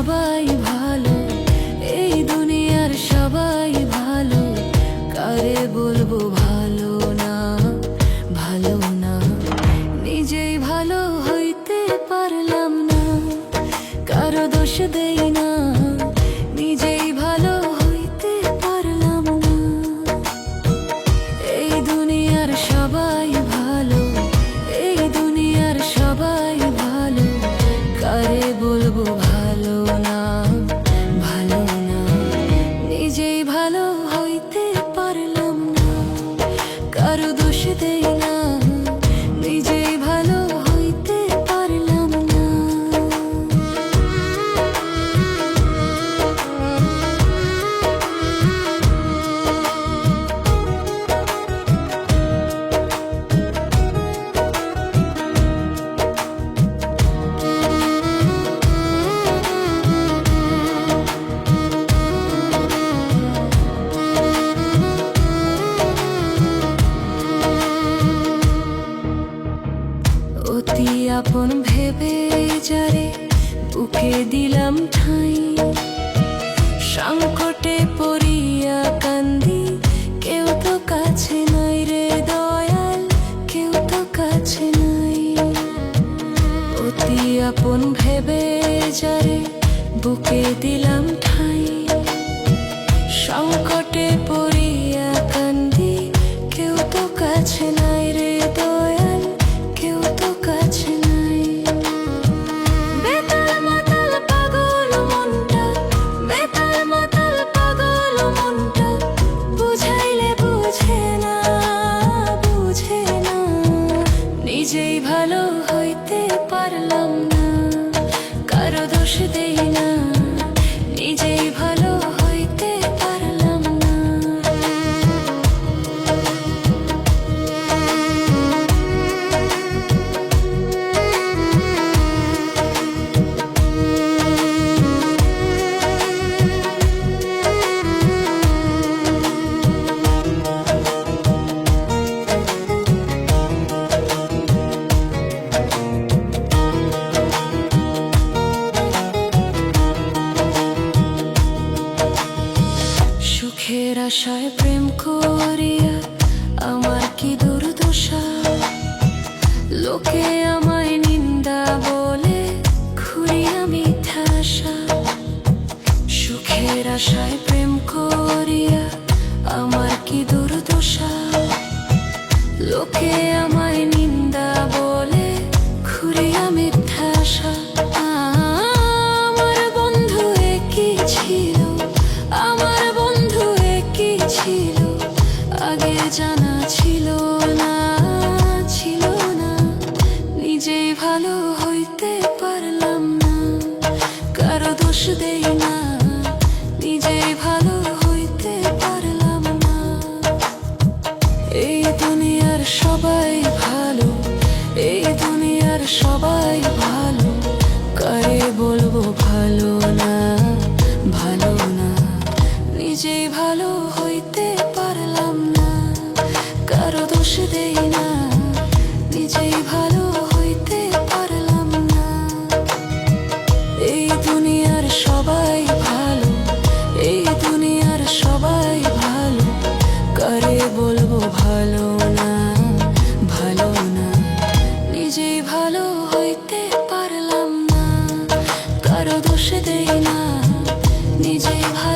সবাই ভালো, এই দুনিয়ার সবাই ভালো, কারে বলবো ভালো না, ভালো না। নিজেই ভালো হইতে পারলাম না, কারো দোষ দেই না, নিজেই ভালো হইতে পারলাম না। এই দুনিয়ার সবাই ভালো, এই দুনিয়ার সবাই ভালো, কারে বলবো ভালো না, ভালো না। নিজেই ভালো হইতে পারলাম না, কারো দোষ দেই না, নিজেই ভালো হইতে পারলাম না। অতি আপন ভেবে যারে বুকে দিলাম ঠাঁই, সংকটে পড়িয়া কান্দি, কেউ তো কাছে নাই রে দয়াল, কেউ তো কাছে নাই। অতি আপন ভেবে যারে বুকে দিলাম ঠাঁই, সংকটে পড়িয়া কান্দি, কেউ তো কাছে নাই রে দয়াল, কেউ তো কাছে নাই। বেতাল মাতাল পাগল মনটা, বেতাল মাতাল পাগল মনটা, বুঝাইলে বুঝে না, বুঝে না। নিজেই ভালো হইতে পারলাম না, কারো দোষ দেই না, নিজেই ভালো হইতে পারলাম না। সুখের আশায় প্রেম করিয়া আমার কি দুর্দশা, লোকে আমায় নিন্দা বলে ঘুরিয়া মিথ্যা আশা। সুখের আশায় প্রেম করিয়া আমার কি দুর্দশা, লোকে আমায় নিন্দা বলে ঘুরিয়া মিথ্যা আশা। আমার বন্ধু একই ছিল, আমার বন্ধু একই ছিল, আগে জানা ছিল না, ছিল না। নিজেই ভালো হইতে পারলাম না, কারো দোষ দেই না, নিজেই ভালো হইতে পারলাম না। এই দুনিয়ার সবাই ভালো, এই দুনিয়ার সবাই ভালো, কারে বলবো ভালো না, ভালো না। নিজেই ভালো হইতে পারলাম না, কারো দোষ দেই না, নিজেই ভালো হইতে পারলাম না। এই দুনিয়ার সবাই ভালো, এই দুনিয়ার সবাই ভালো, কারে বলবো ভালো না, ভালো না। নিজেই ভালো হইতে পারলাম না, কারো দোষ দেই না, নিজেই ভালো